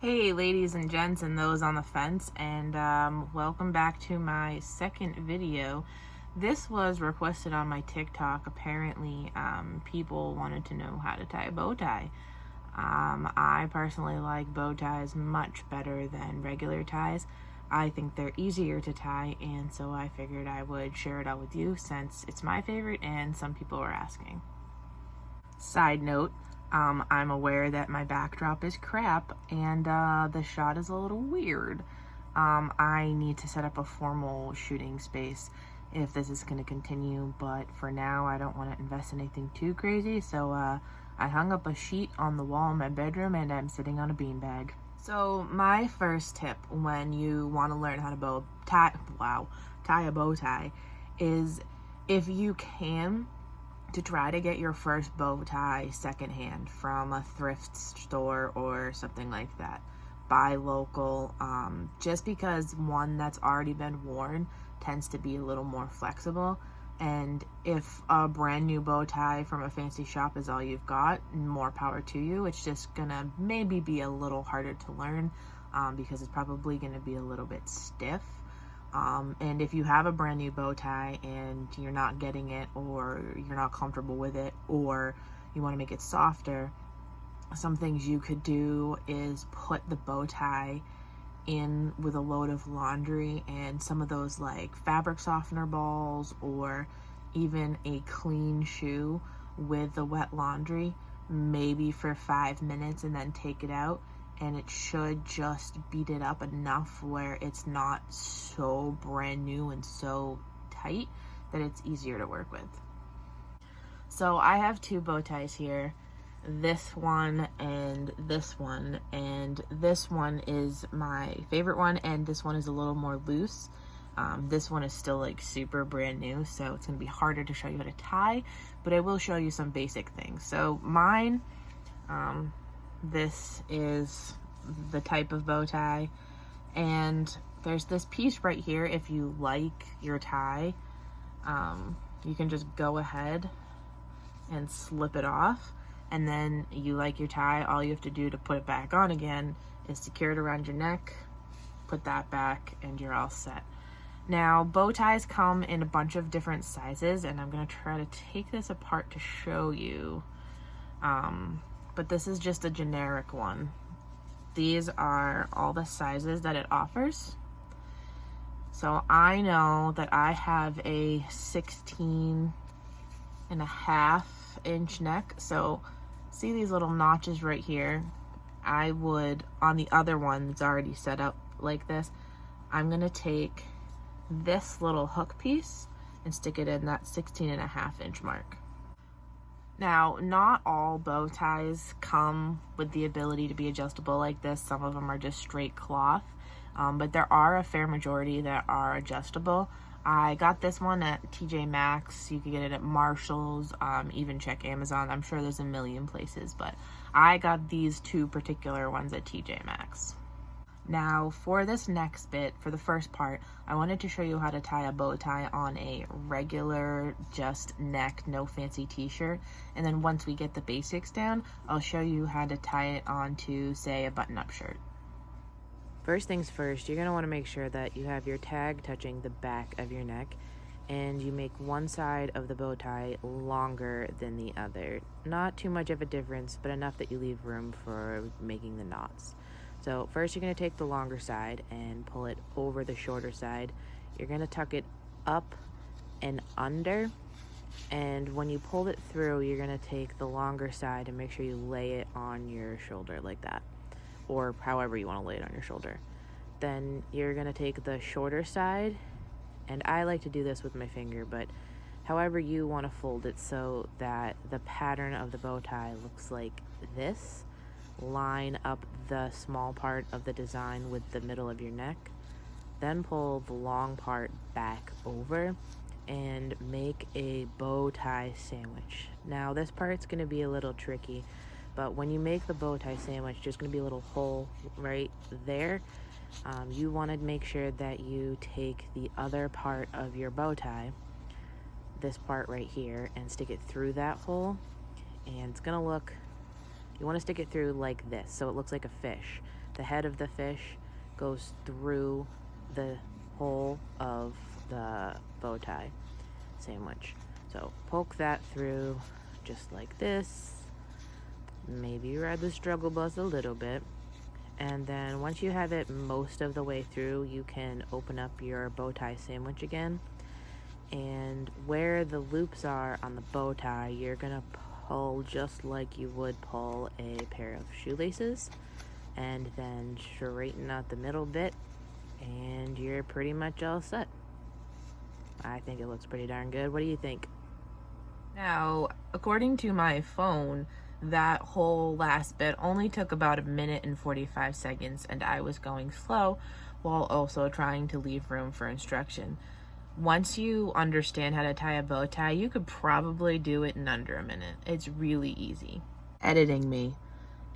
Hey ladies and gents and those on the fence, and welcome back to my second video. This was requested on my TikTok. Apparently people wanted to know how to tie a bow tie. I personally like bow ties much better than regular ties. I think they're easier to tie, and so I figured I would share it out with you since it's my favorite and some people were asking. Side note, I'm aware that my backdrop is crap and the shot is a little weird. I need to set up a formal shooting space if this is going to continue, but for now I don't want to invest in anything too crazy, so I hung up a sheet on the wall in my bedroom and I'm sitting on a beanbag. So my first tip when you want to learn how to tie a bow tie is, if you can, to try to get your first bow tie secondhand from a thrift store or something like that. Buy local, just because one that's already been worn tends to be a little more flexible. And if a brand new bow tie from a fancy shop is all you've got, more power to you. It's just gonna maybe be a little harder to learn because it's probably gonna be a little bit stiff. And if you have a brand new bow tie and you're not getting it, or you're not comfortable with it, or you want to make it softer, some things you could do is put the bow tie in with a load of laundry and some of those like fabric softener balls, or even a clean shoe with the wet laundry, maybe for 5 minutes, and then take it out, and it should just beat it up enough where it's not so brand new and so tight that it's easier to work with. So I have two bow ties here, this one and this one, and this one is my favorite one, and this one is a little more loose. This one is still like super brand new, so it's going to be harder to show you how to tie, but I will show you some basic things. So mine, this is the type of bow tie, and there's this piece right here. If you like your tie, you can just go ahead and slip it off, and then you like your tie. All you have to do to put it back on again is secure it around your neck, put that back, and you're all set. Now, bow ties come in a bunch of different sizes, and I'm going to try to take this apart to show you. But this is just a generic one. These are all the sizes that it offers. So I know that I have a 16.5-inch neck. So see these little notches right here? I would, on the other one that's already set up like this, I'm going to take this little hook piece and stick it in that 16.5-inch mark. Now, not all bow ties come with the ability to be adjustable like this. Some of them are just straight cloth, but there are a fair majority that are adjustable. I got this one at TJ Maxx. You can get it at Marshall's, even check Amazon. I'm sure there's a million places, but I got these two particular ones at TJ Maxx. Now, for this next bit, for the first part, I wanted to show you how to tie a bow tie on a regular, just neck, no fancy t-shirt. And then once we get the basics down, I'll show you how to tie it onto, say, a button-up shirt. First things first, you're going to want to make sure that you have your tag touching the back of your neck, and you make one side of the bow tie longer than the other. Not too much of a difference, but enough that you leave room for making the knots. So first you're going to take the longer side and pull it over the shorter side. You're going to tuck it up and under, and when you pull it through, you're going to take the longer side and make sure you lay it on your shoulder like that, or however you want to lay it on your shoulder. Then you're going to take the shorter side, and I like to do this with my finger, but however you want to fold it so that the pattern of the bow tie looks like this. Line up the small part of the design with the middle of your neck, then pull the long part back over and make a bow tie sandwich. Now this part's going to be a little tricky, but when you make the bow tie sandwich, there's going to be a little hole right there. You want to make sure that you take the other part of your bow tie, this part right here, and stick it through that hole, and it's going to look, you want to stick it through like this so it looks like a fish. the head of the fish goes through the hole of the bow tie sandwich. So poke that through just like this. Maybe ride the struggle bus a little bit. And then once you have it most of the way through, you can open up your bow tie sandwich again. And where the loops are on the bow tie, you're gonna pull just like you would pull a pair of shoelaces, and then straighten out the middle bit, and you're pretty much all set. I think it looks pretty darn good. What do you think? Now, according to my phone, that whole last bit only took about 1 minute and 45 seconds, and I was going slow while also trying to leave room for instruction. Once you understand how to tie a bow tie, you could probably do it in under 1 minute. It's really easy. Editing me.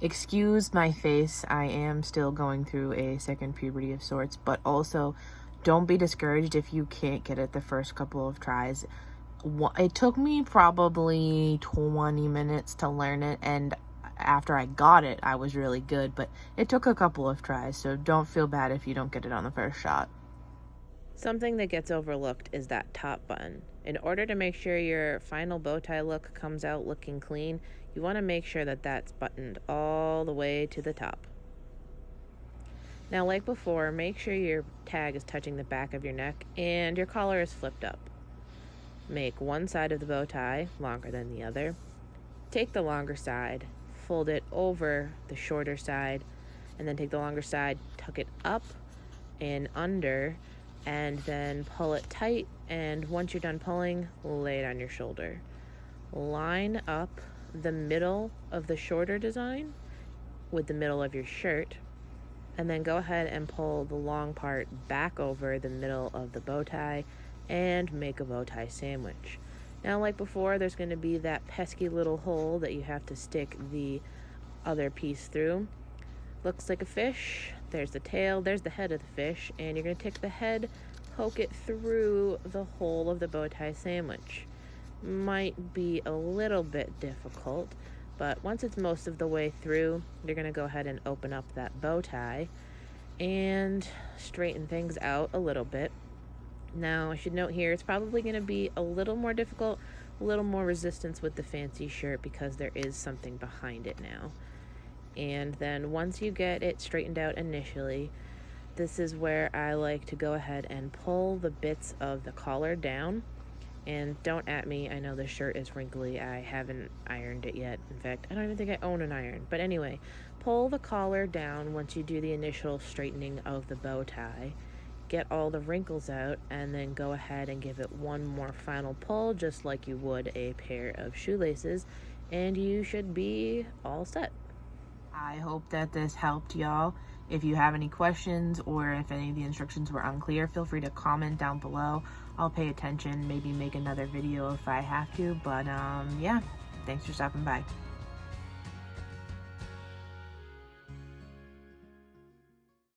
Excuse my face, I am still going through a second puberty of sorts, but also don't be discouraged if you can't get it the first couple of tries. It took me probably 20 minutes to learn it, and after I got it, I was really good, but it took a couple of tries, so don't feel bad if you don't get it on the first shot. Something that gets overlooked is that top button. In order to make sure your final bow tie look comes out looking clean, you want to make sure that that's buttoned all the way to the top. Now, like before, make sure your tag is touching the back of your neck and your collar is flipped up. Make one side of the bow tie longer than the other. Take the longer side, fold it over the shorter side, and then take the longer side, tuck it up and under, and then pull it tight, and once you're done pulling, lay it on your shoulder. Line up the middle of the shorter design with the middle of your shirt, and then go ahead and pull the long part back over the middle of the bow tie and make a bow tie sandwich. Now, like before, there's going to be that pesky little hole that you have to stick the other piece through. Looks like a fish. There's the tail, there's the head of the fish, and you're going to take the head, poke it through the hole of the bow tie sandwich. Might be a little bit difficult, but once it's most of the way through, you're going to go ahead and open up that bow tie and straighten things out a little bit. Now, I should note here, it's probably going to be a little more difficult, a little more resistance with the fancy shirt because there is something behind it now. And then once you get it straightened out initially, this is where I like to go ahead and pull the bits of the collar down. And don't at me, I know the shirt is wrinkly, I haven't ironed it yet. In fact, I don't even think I own an iron. But anyway, pull the collar down once you do the initial straightening of the bow tie. Get all the wrinkles out, and then go ahead and give it one more final pull, just like you would a pair of shoelaces, and you should be all set. I hope that this helped y'all. If you have any questions or if any of the instructions were unclear, feel free to comment down below. I'll pay attention, maybe make another video if I have to, but yeah, thanks for stopping by.